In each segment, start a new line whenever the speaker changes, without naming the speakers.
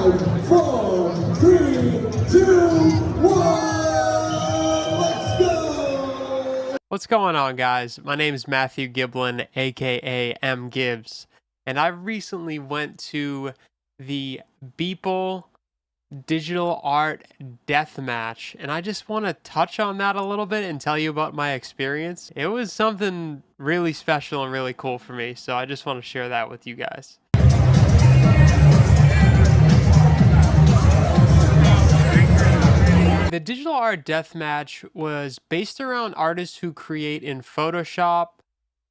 5, 4, 3, 2, 1. Let's go!
What's going on, guys? My name is Matthew Giblin, aka M Gibbs, and I recently went to the Beeple Digital Art Deathmatch, and I just want to touch on that a little bit and tell you about my experience. It was something really special and really cool for me, so I just want to share that with you guys. The Digital Art Deathmatch was based around artists who create in Photoshop,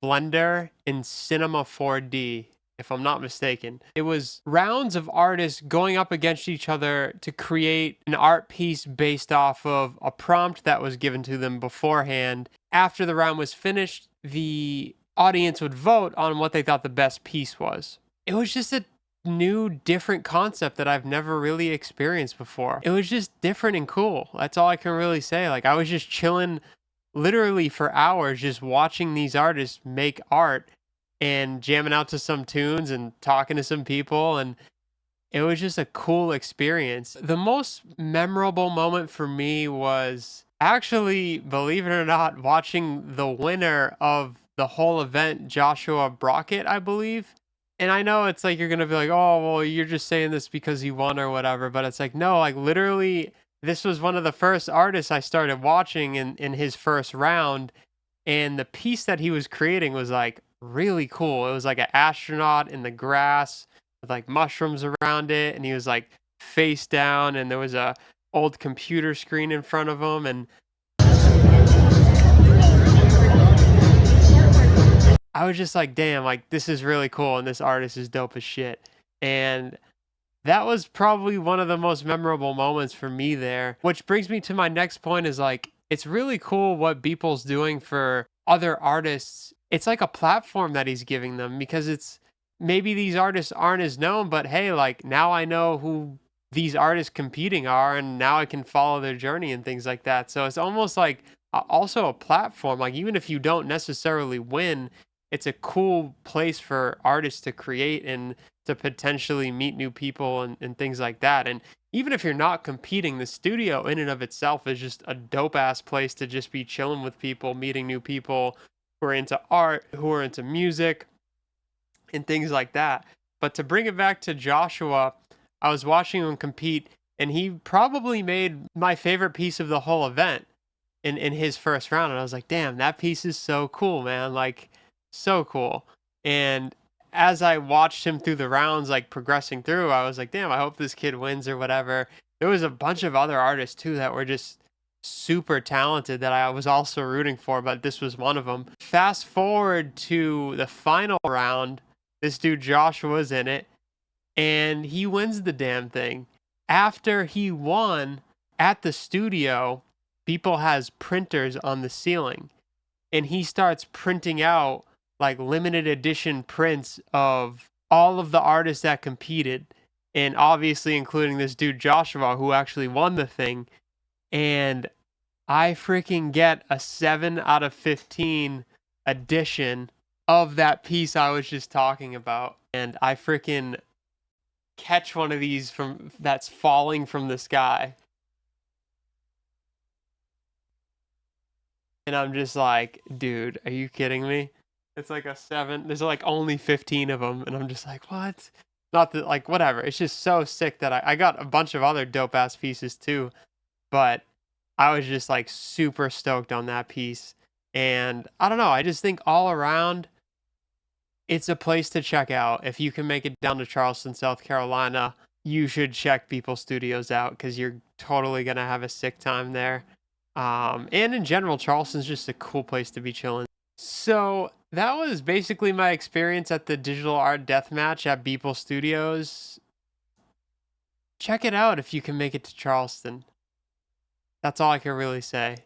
Blender, and Cinema 4D, if I'm not mistaken. It was rounds of artists going up against each other to create an art piece based off of a prompt that was given to them beforehand. After the round was finished, the audience would vote on what they thought the best piece was. It was just a new, different concept that I've never really experienced before. It was just different and cool. That's all I can really say. Like, I was just chilling literally for hours just watching these artists make art and jamming out to some tunes and talking to some people, and it was just a cool experience. The most memorable moment for me was actually, believe it or not, watching the winner of the whole event, Joshua Brockett, I believe. And I know it's like you're gonna be like, oh, well, you're just saying this because he won or whatever. But it's like, no, like literally, this was one of the first artists I started watching in his first round. And the piece that he was creating was like really cool. It was like an astronaut in the grass with like mushrooms around it. And he was like face down, and there was a old computer screen in front of him. And I was just like, damn, like this is really cool, and this artist is dope as shit. And that was probably one of the most memorable moments for me there. Which brings me to my next point is like, it's really cool what Beeple's doing for other artists. It's like a platform that he's giving them, because it's maybe these artists aren't as known, but hey, like now I know who these artists competing are, and now I can follow their journey and things like that. So it's almost like also a platform. Like, even if you don't necessarily win, it's a cool place for artists to create and to potentially meet new people and things like that. And even if you're not competing, the studio in and of itself is just a dope ass place to just be chilling with people, meeting new people who are into art, who are into music, and things like that. But to bring it back to Joshua, I was watching him compete, and he probably made my favorite piece of the whole event in his first round. And I was like, damn, that piece is so cool, man. Like, so cool. And as I watched him through the rounds, like progressing through, I was like, damn, I hope this kid wins or whatever. There was a bunch of other artists too that were just super talented that I was also rooting for, but this was one of them. Fast forward to the final round, this dude Joshua's in it, and he wins the damn thing. After he won at the studio, Beeple has printers on the ceiling, and he starts printing out like limited edition prints of all of the artists that competed, and obviously including this dude Joshua, who actually won the thing. And I freaking get a 7 out of 15 edition of that piece I was just talking about. And I freaking catch one of these from that's falling from the sky. And I'm just like, dude, are you kidding me? It's like a 7. There's like only 15 of them. And I'm just like, what? Not that, like, whatever. It's just so sick that I got a bunch of other dope ass pieces too. But I was just like super stoked on that piece. And I don't know. I just think all around, it's a place to check out. If you can make it down to Charleston, South Carolina, you should check Beeple Studios out, because you're totally going to have a sick time there. And in general, Charleston's just a cool place to be chilling. So that was basically my experience at the Digital Art Deathmatch at Beeple Studios. Check it out if you can make it to Charleston. That's all I can really say.